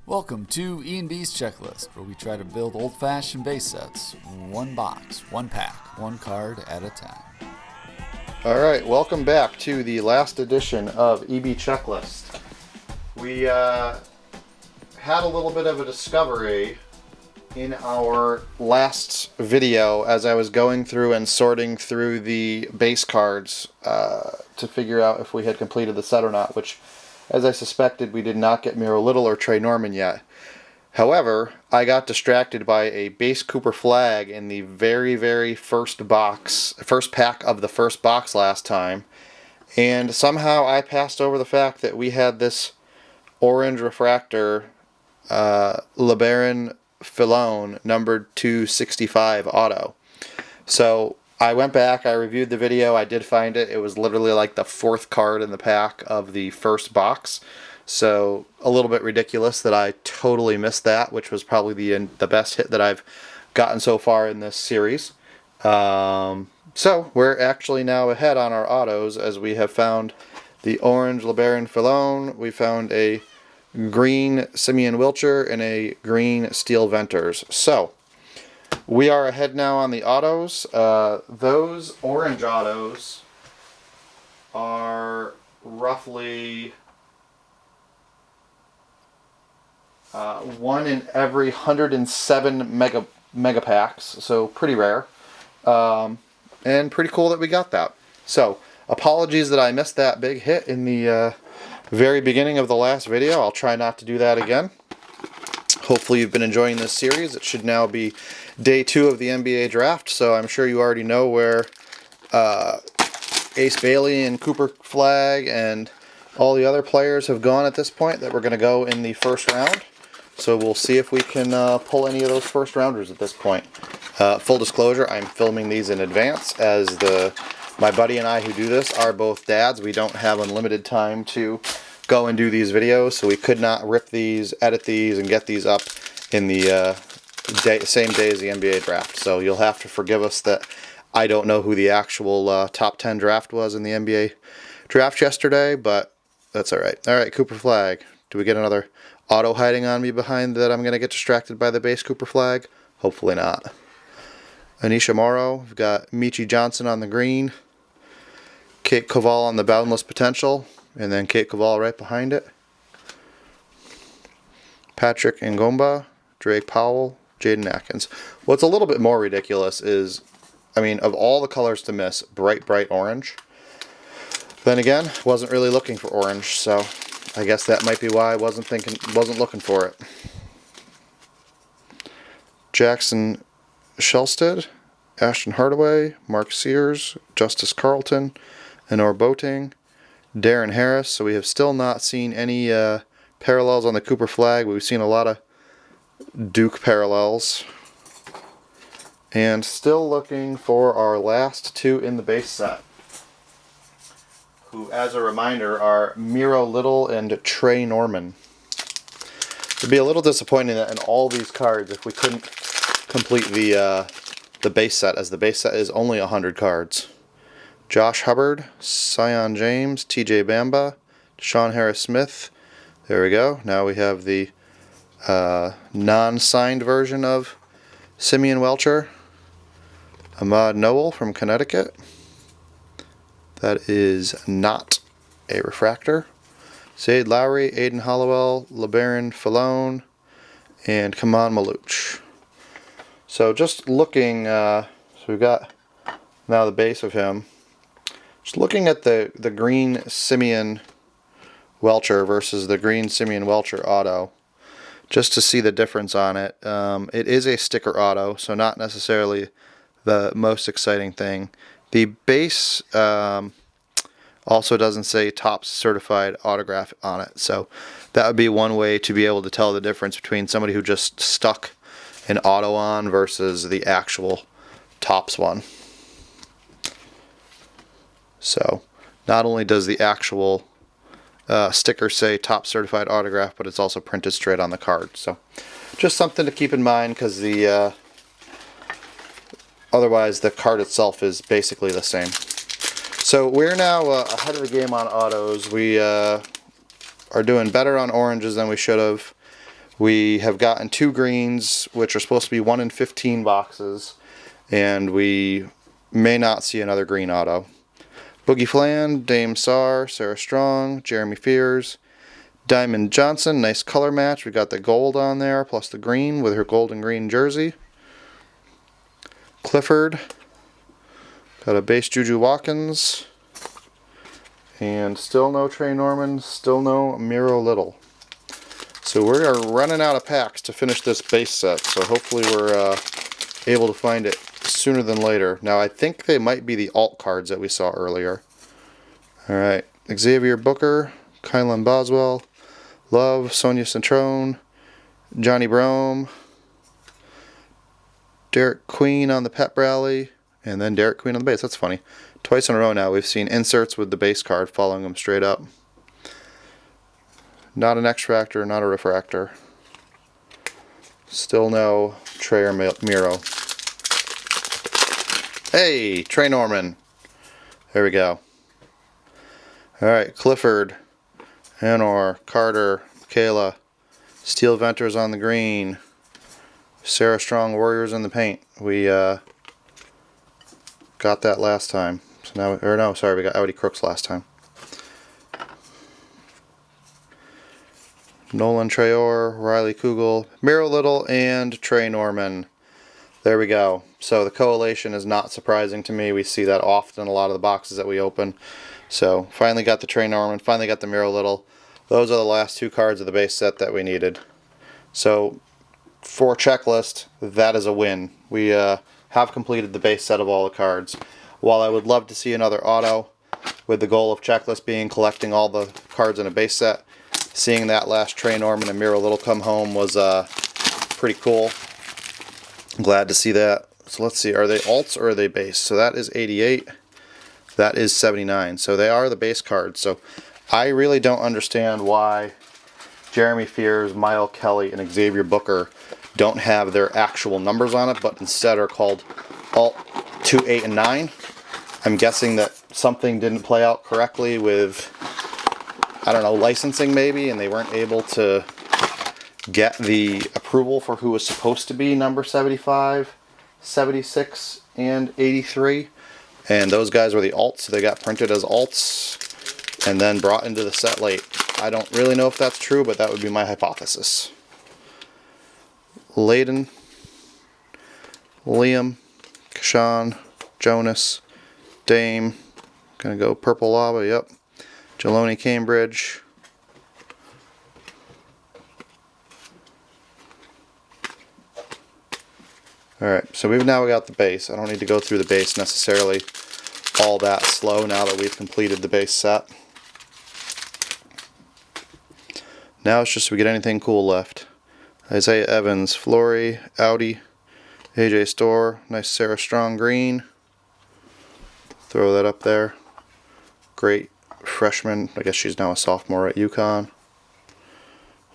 Welcome to E&B's Checklist, where we try to build old-fashioned base sets, one box, one pack, one card at a time. Alright, welcome back to the last edition of EB Checklist. We had a little bit of a discovery in our last video as I was going through and sorting through the base cards to figure out if we had completed the set or not, which, as I suspected, we did not get Miro Little or Trey Norman yet. However, I got distracted by a base Cooper flag in the very first pack of the first box last time, and somehow I passed over the fact that we had this orange refractor LeBaron Filone numbered 265 auto. So I went back, I reviewed the video, I did find it. It was literally like the fourth card in the pack of the first box. So a little bit ridiculous that I totally missed that, which was probably the best hit that I've gotten so far in this series. So we're actually now ahead on our autos as we have found the orange LeBaron Filone, we found a green Simeon Wilcher, and a green Steel Venters. So we are ahead now on the autos. Those orange autos are roughly one in every 107 mega packs, so pretty rare, and pretty cool that we got that. So apologies that I missed that big hit in the very beginning of the last video. I'll try not to do that again. Hopefully you've been enjoying this series. It should now be day 2 of the NBA draft, so I'm sure you already know where Ace Bailey and Cooper Flag and all the other players have gone at this point that we're going to go in the first round. So we'll see if we can pull any of those first rounders at this point. Full disclosure, I'm filming these in advance as my buddy and I who do this are both dads. We don't have unlimited time to go and do these videos, so we could not rip these, edit these, and get these up in the same day as the NBA draft. So you'll have to forgive us that I don't know who the actual top 10 draft was in the NBA draft yesterday, but that's alright. Alright, Cooper Flag. Do we get another auto hiding on me behind that I'm going to get distracted by the base Cooper Flag? Hopefully not. Anisha Morrow. We've got Michi Johnson on the green. Kate Koval on the Boundless Potential. And then Kate Koval right behind it. Patrick Ngomba, Drake Powell, Jaden Atkins. What's a little bit more ridiculous is, I mean, of all the colors to miss, bright orange. Then again, wasn't really looking for orange, so I guess that might be why I wasn't looking for it. Jackson Shelsted, Ashton Hardaway, Mark Sears, Justice Carlton, Honor Boating, Darren Harris. So we have still not seen any parallels on the Cooper Flag. We've seen a lot of Duke parallels. And still looking for our last 2 in the base set, who, as a reminder, are Miro Little and Trey Norman. It'd be a little disappointing that in all these cards, if we couldn't complete the base set, as the base set is only 100 cards. Josh Hubbard, Sion James, TJ Bamba, Deshaun Harris-Smith. There we go. Now we have the non-signed version of Simeon Welcher. Ahmad Noel from Connecticut. That is not a refractor. Zaid Lowry, Aiden Hollowell, LeBaron Filone, and Kaman Maluch. So just looking, so we've got now the base of him. Just looking at the green Simeon Welcher versus the green Simeon Welcher auto, just to see the difference on it. It is a sticker auto, so not necessarily the most exciting thing. The base also doesn't say Topps certified autograph on it, so that would be one way to be able to tell the difference between somebody who just stuck an auto on versus the actual Topps one. So not only does the actual sticker say Topps certified autograph, but it's also printed straight on the card. So just something to keep in mind, because the otherwise the card itself is basically the same. So we're now ahead of the game on autos. We are doing better on oranges than we should have. We have gotten 2 greens, which are supposed to be 1 in 15 boxes, and we may not see another green auto. Boogie Flan, Dame Sarr, Sarah Strong, Jeremy Fears, Diamond Johnson, nice color match. We got the gold on there, plus the green with her gold and green jersey. Clifford, got a base Juju Watkins, and still no Trey Norman, still no Miro Little. So we are running out of packs to finish this base set, so hopefully we're able to find it sooner than later. Now I think they might be the alt cards that we saw earlier. Alright, Xavier Booker, Kylan Boswell, Love, Sonia Centrone, Johnny Brome, Derek Queen on the pep rally, and then Derek Queen on the base. That's funny. Twice in a row now we've seen inserts with the base card following them straight up. Not an X-Fractor, not a Refractor. Still no Trey or Miro. Hey, Trey Norman. There we go. Alright, Clifford, Anor, Carter, Kayla, Steel Venters on the green, Sarah Strong, Warriors in the paint. We got that last time. So now, or no, sorry, we got Audi Crooks last time. Nolan Traore, Riley Kugel, Miro Little, and Trey Norman. There we go. So the correlation is not surprising to me. We see that often in a lot of the boxes that we open. So finally got the Trey Norman, finally got the Miro Little. Those are the last 2 cards of the base set that we needed. So for checklist, that is a win. We have completed the base set of all the cards. While I would love to see another auto, with the goal of checklist being collecting all the cards in a base set, seeing that last Trey Norman and Miro Little come home was pretty cool. Glad to see that. So let's see, are they alts or are they base? So that is 88. That is 79. So they are the base cards. So I really don't understand why Jeremy Fears, Mile Kelly, and Xavier Booker don't have their actual numbers on it, but instead are called alt 2, 8, and 9. I'm guessing that something didn't play out correctly with, I don't know, licensing maybe, and they weren't able to get the approval for who was supposed to be number 75, 76, and 83. And those guys were the alts, so they got printed as alts and then brought into the set late. I don't really know if that's true, but that would be my hypothesis. Layden, Liam, Kashawn, Jonas, Dame, gonna go Purple Lava, yep. Jeloni Cambridge. Alright, so we've now got the base. I don't need to go through the base necessarily all that slow now that we've completed the base set. Now it's just if we get anything cool left. Isaiah Evans, Flory, Audi, AJ Storr, nice Sarah Strong green. Throw that up there. Great freshman. I guess she's now a sophomore at UConn.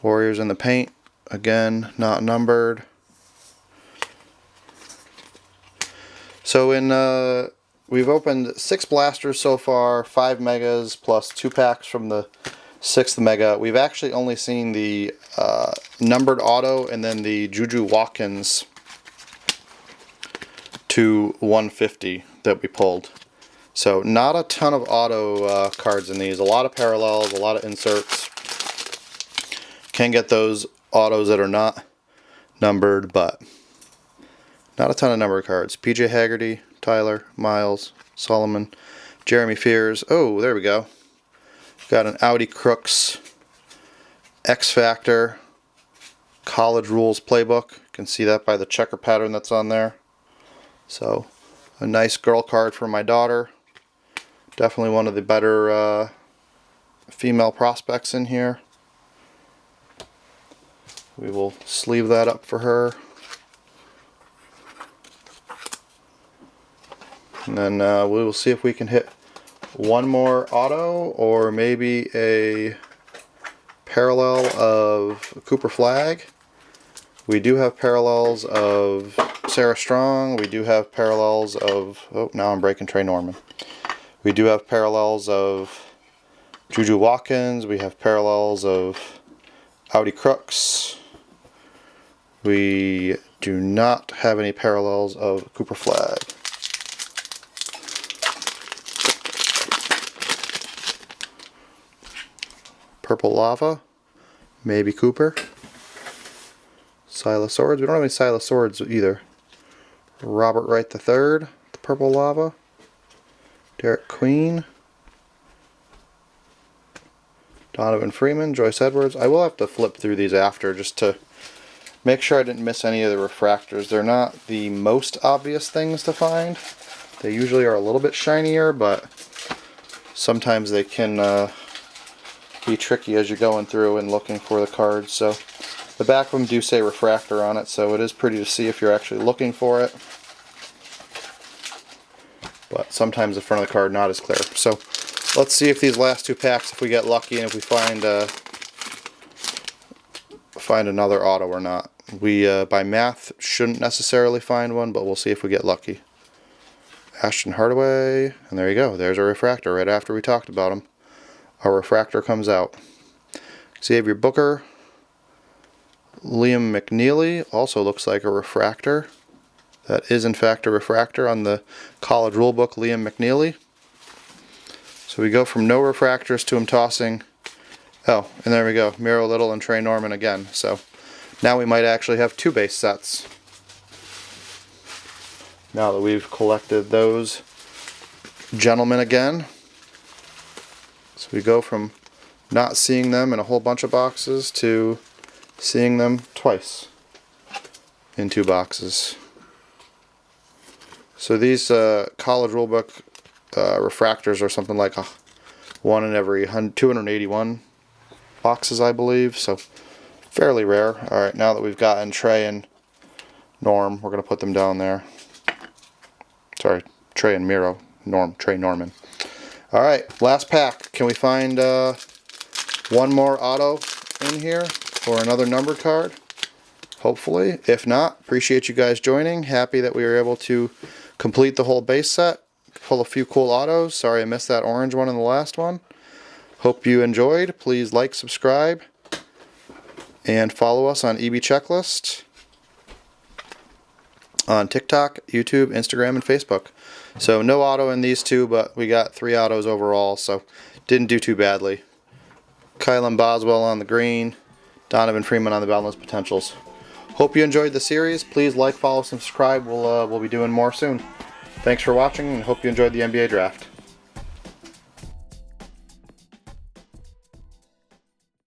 Warriors in the paint. Again, not numbered. So we've opened 6 blasters so far, 5 megas plus 2 packs from the 6th mega. We've actually only seen the numbered auto and then the Juju Watkins to 150 that we pulled. So not a ton of auto cards in these. A lot of parallels, a lot of inserts. Can get those autos that are not numbered, but not a ton of numbered cards. PJ Haggerty, Tyler, Miles, Solomon, Jeremy Fears. Oh, there we go. Got an Audi Crooks X-Factor College Rules Playbook. You can see that by the checker pattern that's on there. So, a nice girl card for my daughter. Definitely one of the better female prospects in here. We will sleeve that up for her. And then we will see if we can hit one more auto or maybe a parallel of Cooper Flag. We do have parallels of Sarah Strong. We do have parallels of, oh, now I'm breaking Trey Norman. We do have parallels of Juju Watkins. We have parallels of Audi Crooks. We do not have any parallels of Cooper Flag. Purple Lava, maybe Cooper. Silaswords, we don't have any Silaswords either. Robert Wright III, the Purple Lava. Derek Queen. Donovan Freeman, Joyce Edwards. I will have to flip through these after just to make sure I didn't miss any of the refractors. They're not the most obvious things to find. They usually are a little bit shinier, but sometimes they can be tricky as you're going through and looking for the cards. So the back of them do say refractor on it, so it is pretty to see if you're actually looking for it. But sometimes the front of the card not as clear. So let's see if these last two packs, if we get lucky and if we find another auto or not. We by math shouldn't necessarily find one, but we'll see if we get lucky. Ashton Hardaway, and there you go. There's a refractor right after we talked about him. Our refractor comes out. Xavier Booker. Liam McNeely also looks like a refractor. That is in fact a refractor on the college rulebook, Liam McNeely. So we go from no refractors to him tossing. Oh, and there we go. Miro Little and Trey Norman again. So now we might actually have two base sets. Now that we've collected those gentlemen again. So we go from not seeing them in a whole bunch of boxes to seeing them twice in two boxes. So these college rulebook refractors are something like one in every 281 boxes, I believe. So fairly rare. Alright, now that we've gotten Trey and Norm, we're going to put them down there. Sorry, Trey and Miro. Trey Norman. Alright, last pack. Can we find one more auto in here or another numbered card? Hopefully. If not, appreciate you guys joining. Happy that we were able to complete the whole base set. Pull a few cool autos. Sorry I missed that orange one in the last one. Hope you enjoyed. Please like, subscribe, and follow us on EB Checklist on TikTok, YouTube, Instagram, and Facebook. So no auto in these two, but we got 3 autos overall, so didn't do too badly. Kylan Boswell on the green, Donovan Freeman on the boundless potentials. Hope you enjoyed the series. Please like, follow, subscribe. We'll be doing more soon. Thanks for watching, and hope you enjoyed the NBA draft.